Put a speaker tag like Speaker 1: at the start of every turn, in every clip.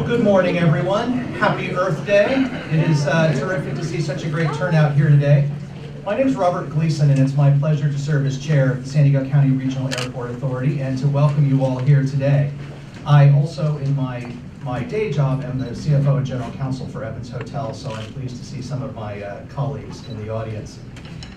Speaker 1: Good morning, everyone. Happy Earth Day. It is terrific to see such a great turnout here today. My name is Robert Gleason, and it's my pleasure to serve as chair of the San Diego County Regional Airport Authority and to welcome you all here today. I also, in my day job, am the CFO and General Counsel for Evans Hotel, so I'm pleased to see some of my colleagues in the audience.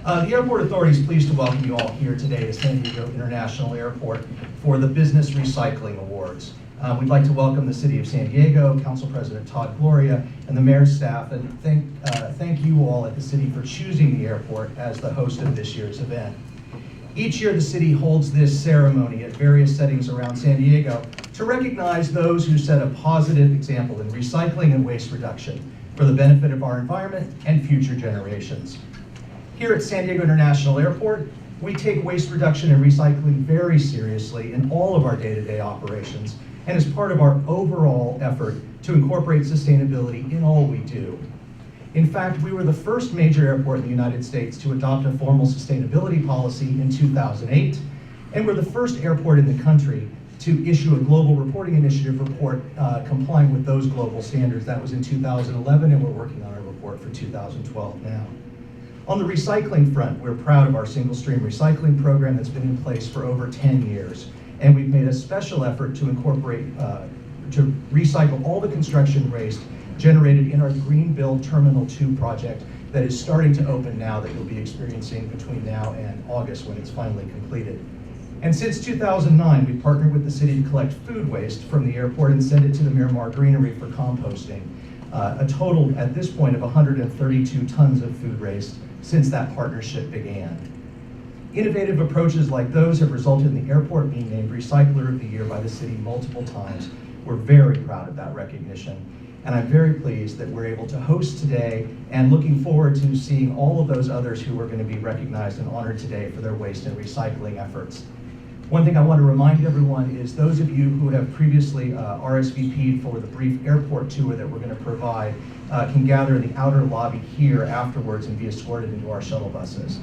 Speaker 1: The Airport Authority is pleased to welcome you all here today to San Diego International Airport for the Business Recycling Awards. We'd like to welcome the City of San Diego, Council President Todd Gloria, and the Mayor's staff, and thank you all at the City for choosing the airport as the host of this year's event. Each year, the City holds this ceremony at various settings around San Diego to recognize those who set a positive example in recycling and waste reduction for the benefit of our environment and future generations. Here at San Diego International Airport, we take waste reduction and recycling very seriously in all of our day-to-day operations, and as part of our overall effort to incorporate sustainability in all we do. In fact, we were the first major airport in the United States to adopt a formal sustainability policy in 2008, and we're the first airport in the country to issue a Global Reporting Initiative report complying with those global standards. That was in 2011, and we're working on a report for 2012 now. On the recycling front, we're proud of our single-stream recycling program that's been in place for over 10 years. And we've made a special effort to incorporate, to recycle all the construction waste generated in our Greenbuild Terminal 2 project that is starting to open now, that you'll be experiencing between now and August when it's finally completed. And since 2009, we've partnered with the city to collect food waste from the airport and send it to the Miramar Greenery for composting. A total at this point of 132 tons of food waste since that partnership began. Innovative approaches like those have resulted in the airport being named Recycler of the Year by the city multiple times. We're very proud of that recognition, and I'm very pleased that we're able to host today and looking forward to seeing all of those others who are going to be recognized and honored today for their waste and recycling efforts. One thing I want to remind everyone is those of you who have previously RSVP'd for the brief airport tour that we're going to provide can gather in the outer lobby here afterwards and be escorted into our shuttle buses.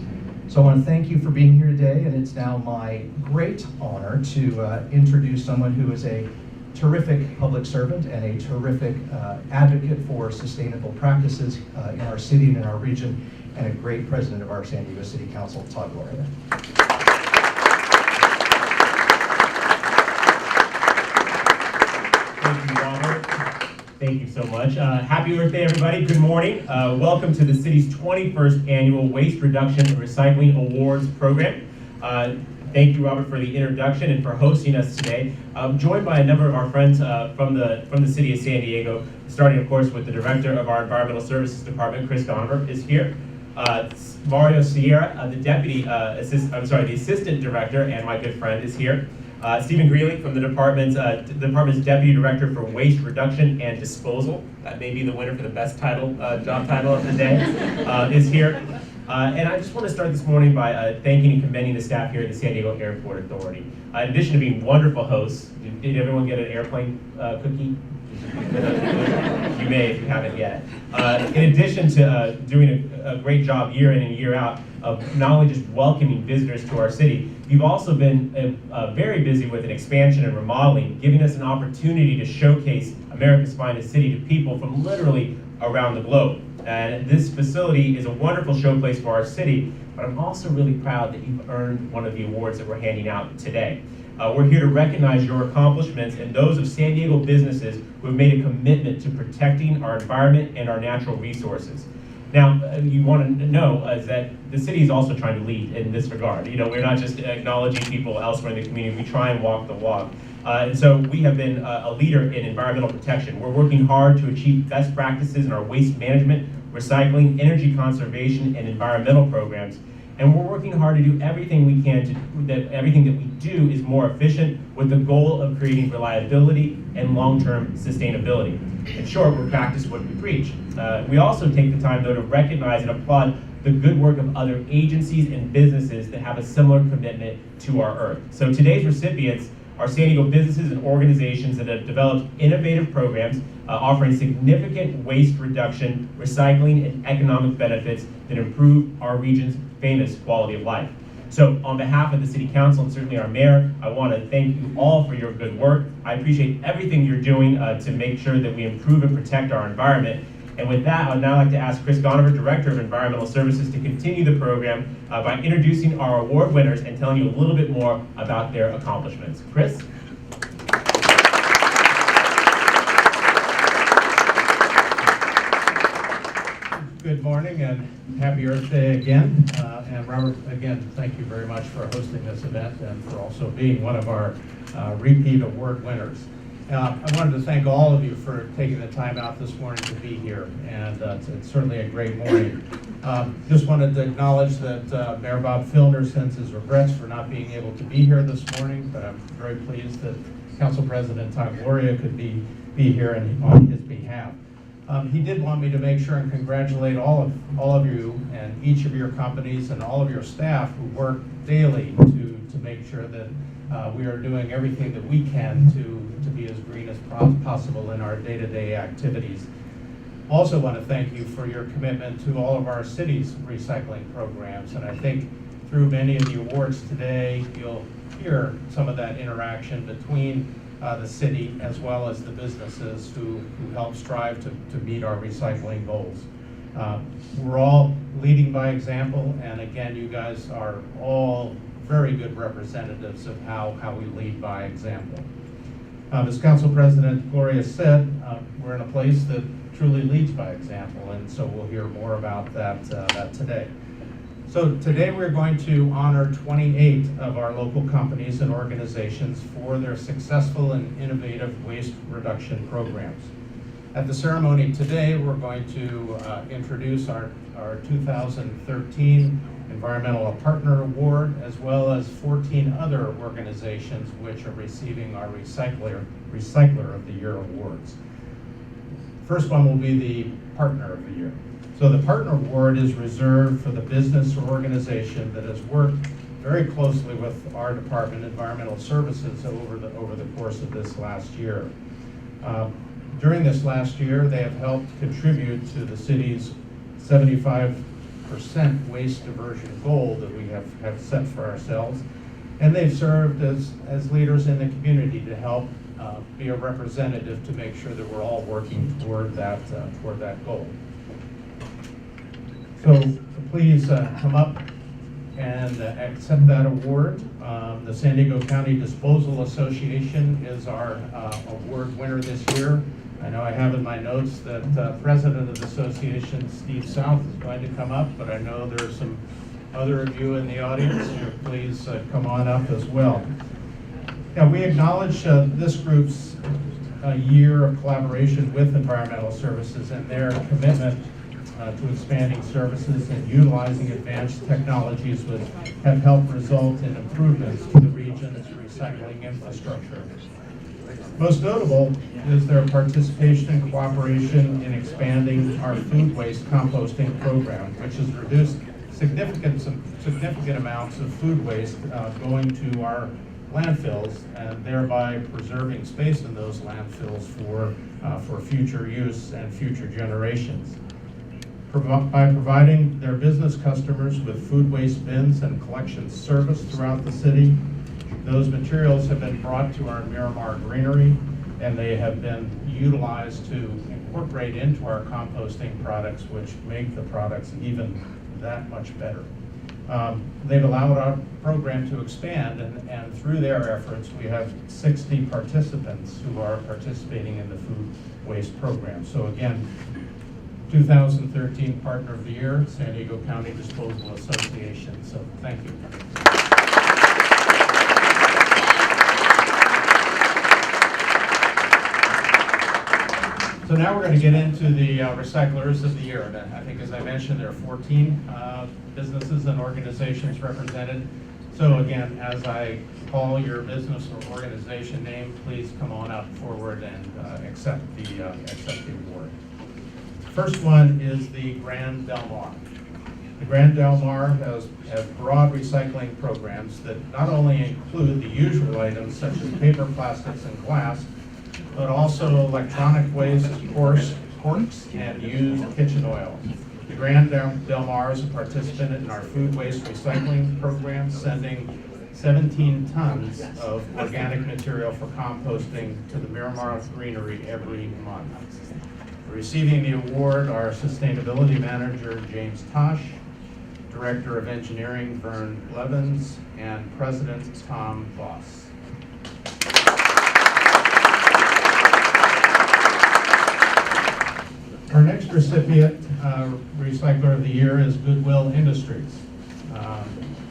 Speaker 1: So I want to thank you for being here today, and it's now my great honor to introduce someone who is a terrific public servant and a terrific advocate for sustainable practices in our city and in our region, and a great president of our San Diego City Council, Todd Gloria.
Speaker 2: Thank you, Robert. Thank you so much. Happy Earth Day, everybody. Good morning. Welcome to the city's 21st annual Waste Reduction and Recycling Awards program. Thank you, Robert, for the introduction and for hosting us today. I'm joined by a number of our friends from the city of San Diego, starting, of course, with the director of our Environmental Services Department, Chris Donover, is here. Mario Sierra, the assistant director, and my good friend, is here. Stephen Greeley from the department's Deputy Director for Waste Reduction and Disposal, that may be the winner for the best job title of the day, is here. And I just want to start this morning by thanking and commending the staff here at the San Diego Airport Authority. In addition to being wonderful hosts, did everyone get an airplane cookie? You may if you haven't yet. In addition to doing a great job year in and year out of not only just welcoming visitors to our city, you've also been very busy with an expansion and remodeling, giving us an opportunity to showcase America's finest city to people from literally around the globe. And this facility is a wonderful showplace for our city, but I'm also really proud that you've earned one of the awards that we're handing out today. We're here to recognize your accomplishments and those of San Diego businesses who have made a commitment to protecting our environment and our natural resources. Now, you want to know is that the city is also trying to lead in this regard. You know, we're not just acknowledging people elsewhere in the community, we try and walk the walk. And so we have been a leader in environmental protection. We're working hard to achieve best practices in our waste management, recycling, energy conservation, and environmental programs. And we're working hard to do everything we can everything that we do is more efficient with the goal of creating reliability and long-term sustainability. In short, we practice what we preach. We also take the time, though, to recognize and applaud the good work of other agencies and businesses that have a similar commitment to our Earth. So today's recipients are San Diego businesses and organizations that have developed innovative programs offering significant waste reduction, recycling, and economic benefits that improve our region's famous quality of life. So on behalf of the City Council and certainly our mayor, I want to thank you all for your good work. I appreciate everything you're doing to make sure that we improve and protect our environment. And with that, I'd now like to ask Chris Gonover, Director of Environmental Services, to continue the program by introducing our award winners and telling you a little bit more about their accomplishments. Chris?
Speaker 3: Good morning and happy Earth Day again. And Robert, again, thank you very much for hosting this event and for also being one of our repeat award winners. I wanted to thank all of you for taking the time out this morning to be here, and it's certainly a great morning. Just wanted to acknowledge that Mayor Bob Filner sends his regrets for not being able to be here this morning, but I'm very pleased that Council President Tom Gloria could be here and on his behalf. He did want me to make sure and congratulate all of you and each of your companies and all of your staff who work daily to make sure that we are doing everything that we can to be as green as possible in our day-to-day activities. Also want to thank you for your commitment to all of our city's recycling programs, and I think through many of the awards today, you'll hear some of that interaction between the city as well as the businesses who help strive to meet our recycling goals. We're all leading by example, and again, you guys are all very good representatives of how we lead by example. As Council President Gloria said, we're in a place that truly leads by example, and so we'll hear more about that today. So today we're going to honor 28 of our local companies and organizations for their successful and innovative waste reduction programs. At the ceremony today, we're going to introduce our 2013 Environmental Partner Award, as well as 14 other organizations which are receiving our Recycler of the Year awards. First one will be the Partner of the Year. So the Partner Award is reserved for the business or organization that has worked very closely with our department, Environmental Services, over the course of this last year. During this last year, they have helped contribute to the city's 75% waste diversion goal that we have set for ourselves. And they've served as leaders in the community to help be a representative to make sure that we're all working toward that goal. So please come up and accept that award. The San Diego County Disposal Association is our award winner this year. I know I have in my notes that President of the Association, Steve South, is going to come up, but I know there's some other of you in the audience, so please come on up as well. Now, we acknowledge this group's year of collaboration with Environmental Services and their commitment to expanding services and utilizing advanced technologies which have helped result in improvements to the region's recycling infrastructure. Most notable is their participation and cooperation in expanding our food waste composting program, which has reduced significant amounts of food waste going to our landfills, and thereby preserving space in those landfills for future use and future generations. By providing their business customers with food waste bins and collection service throughout the city, those materials have been brought to our Miramar Greenery, and they have been utilized to incorporate into our composting products, which make the products even that much better. They've allowed our program to expand, and through their efforts, we have 60 participants who are participating in the food waste program. So again, 2013 Partner of the Year, San Diego County Disposal Association. So thank you. So now we're going to get into the Recyclers of the Year. And I think, as I mentioned, there are 14 businesses and organizations represented. So again, as I call your business or organization name, please come on up forward and accept the award. First one is the Grand Del Mar. The Grand Del Mar has broad recycling programs that not only include the usual items such as paper, plastics, and glass, but also electronic waste, corks, and used kitchen oil. The Grand Del Mar is a participant in our food waste recycling program, sending 17 tons of organic material for composting to the Miramar Greenery every month. Receiving the award are Sustainability Manager James Tosh, Director of Engineering Vern Blevins, and President Tom Voss. Our next recipient, Recycler of the Year, is Goodwill Industries.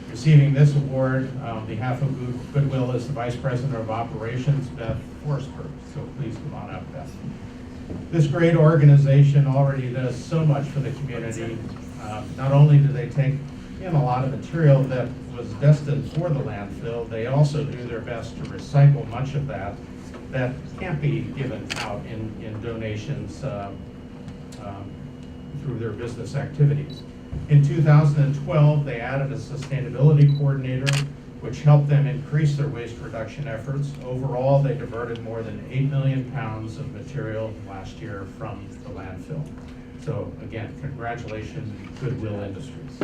Speaker 3: Receiving this award on behalf of Goodwill is the Vice President of Operations, Beth Forsberg. So please come on up, Beth. This great organization already does so much for the community. Not only do they take in a lot of material that was destined for the landfill, they also do their best to recycle much of that can't be given out in donations through their business activities. In 2012, they added a sustainability coordinator, which helped them increase their waste reduction efforts. Overall, they diverted more than 8 million pounds of material last year from the landfill. So again, congratulations, Goodwill Industries.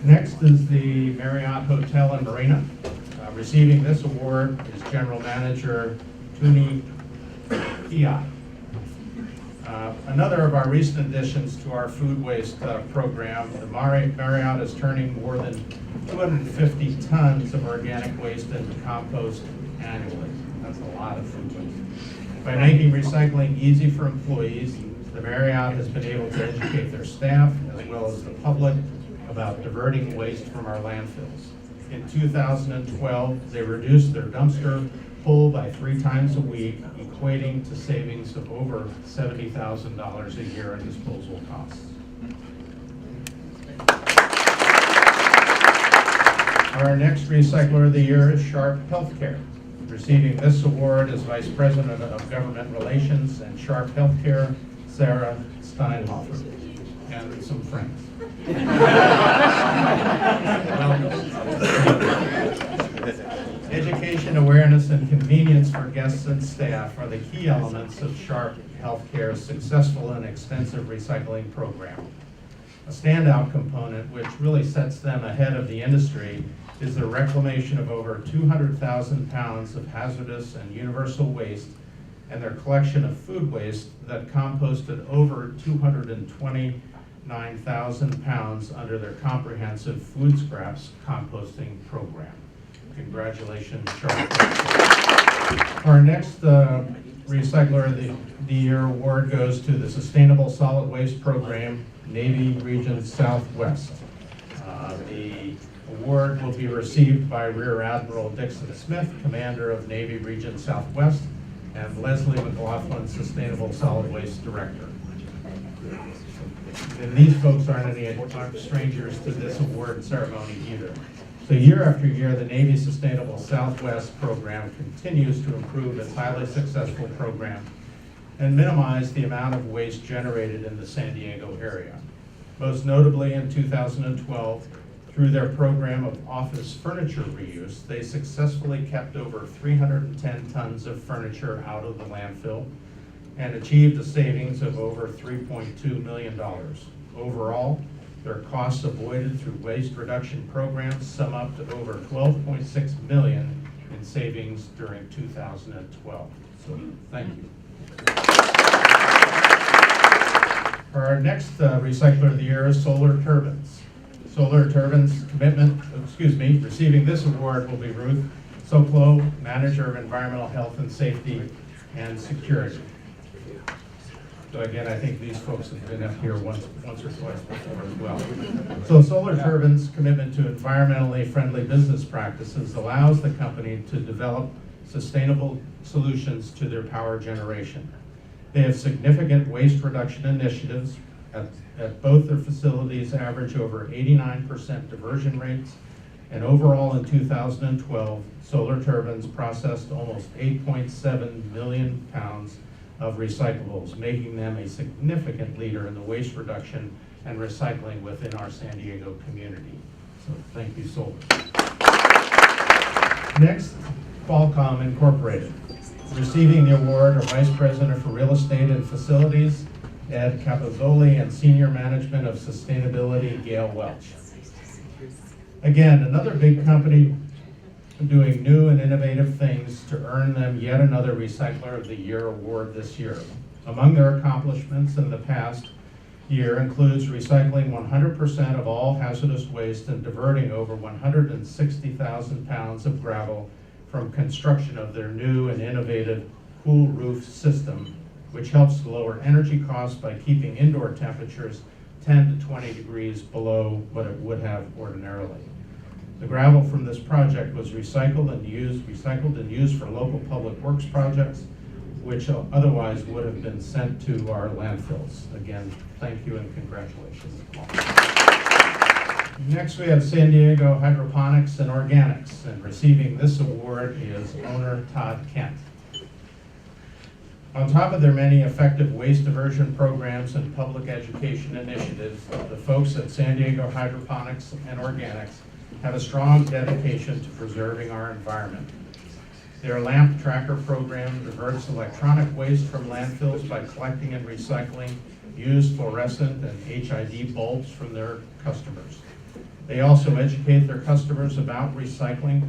Speaker 3: Next is the Marriott Hotel and Marina. Receiving this award is General Manager Tuni Kia. Another of our recent additions to our food waste program, the Marriott is turning more than 250 tons of organic waste into compost annually. That's a lot of food waste. By making recycling easy for employees, the Marriott has been able to educate their staff as well as the public about diverting waste from our landfills. In 2012, they reduced their dumpster pull by 3 times a week, equating to savings of over $70,000 a year in disposal costs. Our next Recycler of the Year is Sharp Healthcare. Receiving this award is Vice President of Government Relations and Sharp Healthcare, Sarah Steinhofer, and some friends. Education, awareness, and convenience for guests and staff are the key elements of Sharp Healthcare's successful and extensive recycling program. A standout component which really sets them ahead of the industry is the reclamation of over 200,000 pounds of hazardous and universal waste and their collection of food waste that composted over 229,000 pounds under their comprehensive food scraps composting program. Congratulations, Sharp. Our next Recycler of the Year award goes to the Sustainable Solid Waste Program, Navy Region Southwest. The award will be received by Rear Admiral Dixon Smith, Commander of Navy Region Southwest, and Leslie McLaughlin, Sustainable Solid Waste Director. And these folks aren't strangers to this award ceremony either. So year after year, the Navy Sustainable Southwest program continues to improve its highly successful program and minimize the amount of waste generated in the San Diego area. Most notably in 2012, through their program of office furniture reuse, they successfully kept over 310 tons of furniture out of the landfill and achieved a savings of over $3.2 million. Overall, their costs avoided through waste reduction programs sum up to over $12.6 million in savings during 2012. So, thank you. For our next Recycler of the Year is Solar Turbines. Solar Turbines receiving this award will be Ruth Soklow, Manager of Environmental Health and Safety and Security. So again, I think these folks have been up here once or twice before as well. So Solar Turbines' commitment to environmentally friendly business practices allows the company to develop sustainable solutions to their power generation. They have significant waste reduction initiatives at both their facilities, average over 89% diversion rates, and overall in 2012, Solar Turbines processed almost 8.7 million pounds of recyclables, making them a significant leader in the waste reduction and recycling within our San Diego community. So thank you, Solar. Next, Qualcomm Incorporated. Receiving the award are Vice President for Real Estate and Facilities, Ed Capozzoli, and Senior Management of Sustainability, Gail Welch. Again, another big company doing new and innovative things to earn them yet another Recycler of the Year award this year. Among their accomplishments in the past year includes recycling 100% of all hazardous waste and diverting over 160,000 pounds of gravel from construction of their new and innovative cool roof system, which helps to lower energy costs by keeping indoor temperatures 10 to 20 degrees below what it would have ordinarily. The gravel from this project was recycled and used for local public works projects, which otherwise would have been sent to our landfills. Again, thank you and congratulations. Next, we have San Diego Hydroponics and Organics, and receiving this award is owner Todd Kent. On top of their many effective waste diversion programs and public education initiatives, the folks at San Diego Hydroponics and Organics have a strong dedication to preserving our environment. Their lamp tracker program diverts electronic waste from landfills by collecting and recycling used fluorescent and HID bulbs from their customers. They also educate their customers about reducing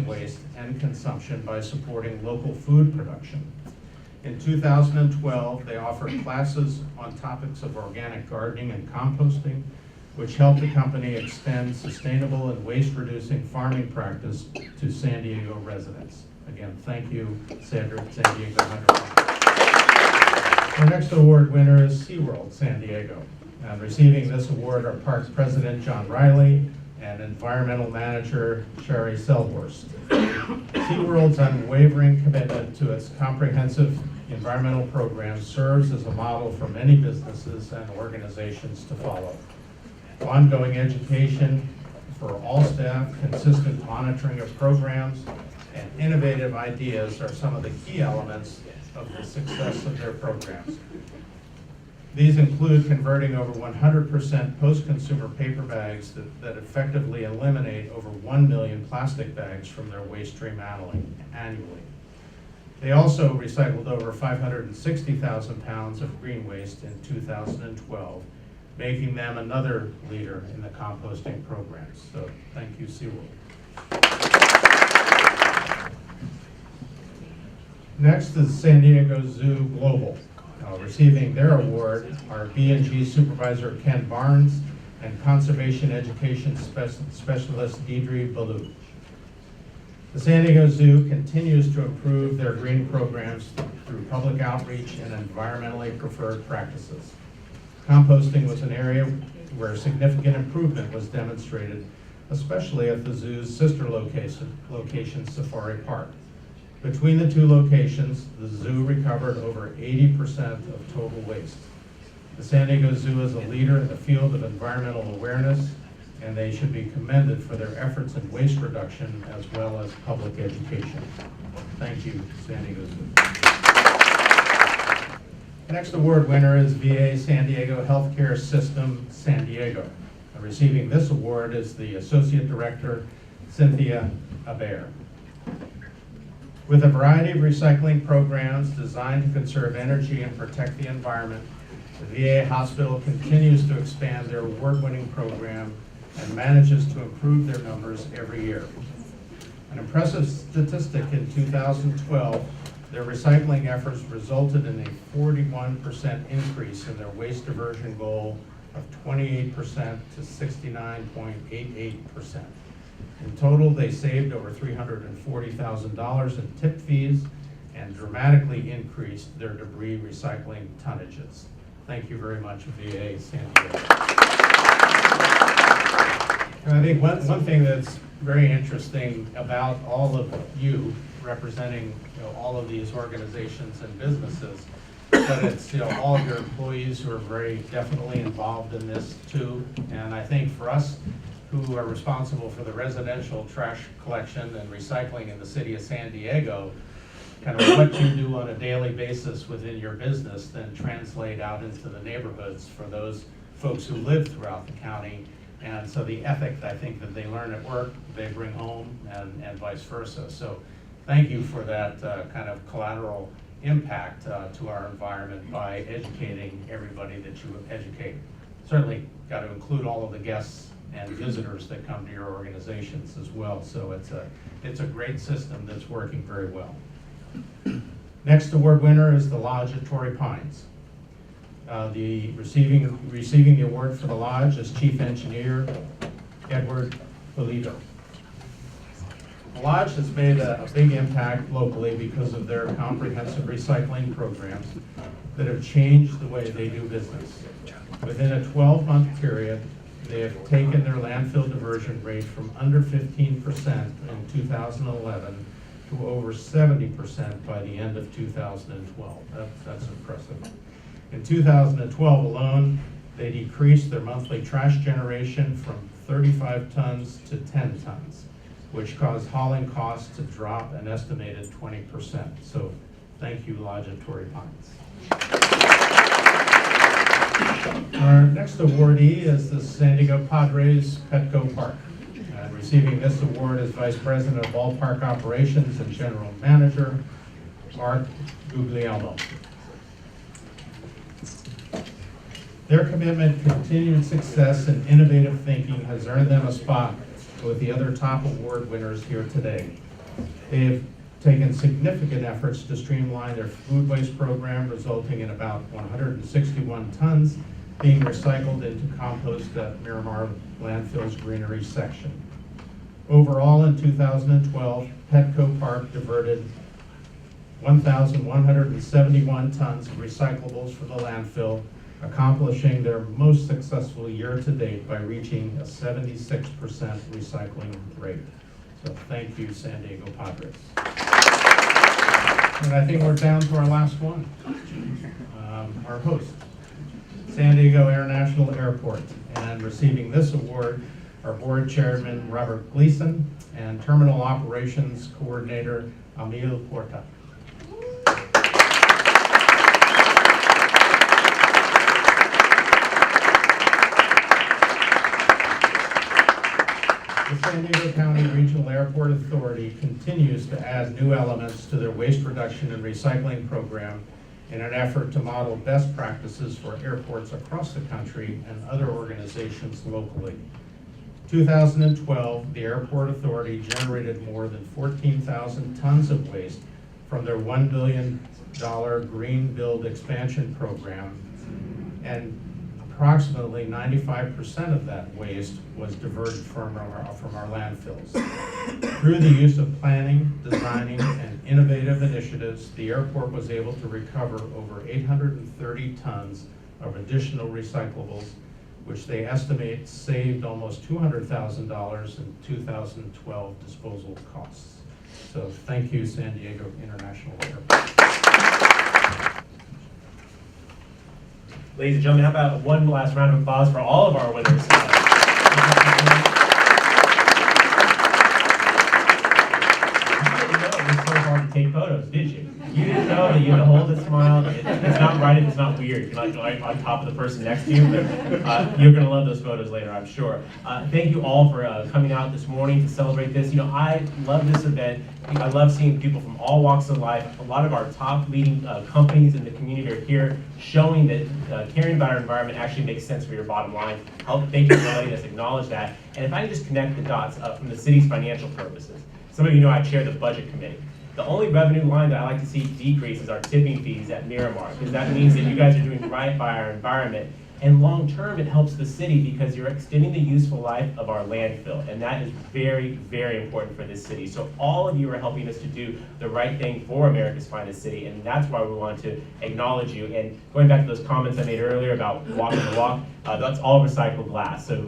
Speaker 3: waste and consumption by supporting local food production. In 2012, they offered classes on topics of organic gardening and composting, which helped the company extend sustainable and waste-reducing farming practice to San Diego residents. Again, thank you, San Diego Hydroponics. Our next award winner is SeaWorld San Diego. Receiving this award are Parks President John Riley and Environmental Manager Sherry Selhorst. SeaWorld's unwavering commitment to its comprehensive environmental program serves as a model for many businesses and organizations to follow. Ongoing education for all staff, consistent monitoring of programs, and innovative ideas are some of the key elements of the success of their programs. These include converting over 100% post-consumer paper bags that effectively eliminate over 1 million plastic bags from their waste stream annually. They also recycled over 560,000 pounds of green waste in 2012, making them another leader in the composting programs. So thank you, SeaWorld. Next is San Diego Zoo Global. Receiving their award are B&G Supervisor Ken Barnes and Conservation Education Specialist Deidre Ballou. The San Diego Zoo continues to improve their green programs through public outreach and environmentally preferred practices. Composting was an area where significant improvement was demonstrated, especially at the zoo's sister location, Safari Park. Between the two locations, the zoo recovered over 80% of total waste. The San Diego Zoo is a leader in the field of environmental awareness, and they should be commended for their efforts in waste reduction as well as public education. Thank you, San Diego Zoo. The next award winner is VA San Diego Healthcare System San Diego. Receiving this award is the Associate Director, Cynthia Aber. With a variety of recycling programs designed to conserve energy and protect the environment, the VA hospital continues to expand their award-winning program and manages to improve their numbers every year. An impressive statistic in 2012, their recycling efforts resulted in a 41% increase in their waste diversion goal of 28% to 69.88%. In total, they saved over $340,000 in tip fees and dramatically increased their debris recycling tonnages. Thank you very much, VA San Diego. And I think one thing that's very interesting about all of you representing all of these organizations and businesses, but it's all of your employees who are very definitely involved in this too. And I think for us, who are responsible for the residential trash collection and recycling in the city of San Diego, kind of what you do on a daily basis within your business then translate out into the neighborhoods for those folks who live throughout the county. And so the ethic, I think, that they learn at work, they bring home, and vice versa. So thank you for that kind of collateral impact to our environment by educating everybody that you educate. Certainly got to include all of the guests and visitors that come to your organizations as well. So it's a great system that's working very well. Next award winner is the Lodge at Torrey Pines. The receiving the award for the Lodge is Chief Engineer Edward Polito. The Lodge has made a big impact locally because of their comprehensive recycling programs that have changed the way they do business. Within a 12-month period, they have taken their landfill diversion rate from under 15% in 2011 to over 70% by the end of 2012. That's impressive. In 2012 alone, they decreased their monthly trash generation from 35 tons to 10 tons, which caused hauling costs to drop an estimated 20%. So thank you, Lodge at Torrey Pines. Our next awardee is the San Diego Padres Petco Park. Receiving this award is Vice President of Ballpark Operations and General Manager, Mark Guglielmo. Their commitment, continued success, and innovative thinking has earned them a spot with the other top award winners here today. They have taken significant efforts to streamline their food waste program, resulting in about 161 tons being recycled into compost at Miramar Landfill's greenery section. Overall, in 2012, Petco Park diverted 1,171 tons of recyclables from the landfill, accomplishing their most successful year to date by reaching a 76% recycling rate. So thank you, San Diego Padres. And I think we're down to our last one, our host, San Diego International Airport. And receiving this award are Board Chairman Robert Gleason and Terminal Operations Coordinator Emil Porta. The San Diego County Regional Airport Authority continues to add new elements to their waste reduction and recycling program in an effort to model best practices for airports across the country and other organizations locally. 2012, the Airport Authority generated more than 14,000 tons of waste from their $1 billion Green Build Expansion Program, and approximately 95% of that waste was diverted from our landfills. Through the use of planning, designing, and innovative initiatives, the airport was able to recover over 830 tons of additional recyclables, which they estimate saved almost $200,000 in 2012 disposal costs. So thank you, San Diego International Airport.
Speaker 2: Ladies and gentlemen, how about one last round of applause for all of our winners? It was so hard to take photos, did you? You didn't know that you had to hold a smile. It's not right if it's not weird. You're not like on top of the person next to you, but you're going to love those photos later, I'm sure. Thank you all for coming out this morning to celebrate this. You know, I love this event. I love seeing people from all walks of life. A lot of our top leading companies in the community are here, showing that caring about our environment actually makes sense for your bottom line. Thank you for letting us acknowledge that. And if I can just connect the dots from the city's financial purposes. Some of you know I chair the budget committee. The only revenue line that I like to see decrease is our tipping fees at Miramar, because that means that you guys are doing right by our environment. And long term, it helps the city because you're extending the useful life of our landfill. And that is very, very important for this city. So all of you are helping us to do the right thing for America's finest city. And that's why we want to acknowledge you. And going back to those comments I made earlier about walking the walk, that's all recycled glass. So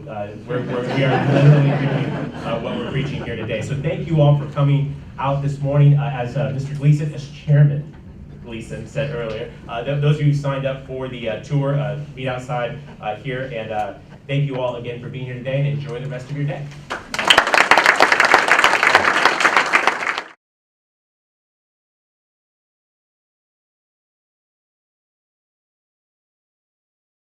Speaker 2: we are literally doing what we're preaching here today. So thank you all for coming out this morning. As Mr. Gleason, as chairman, Gleason said earlier. Those of you who signed up for the tour, meet outside here, and thank you all again for being here today, and enjoy the rest of your day.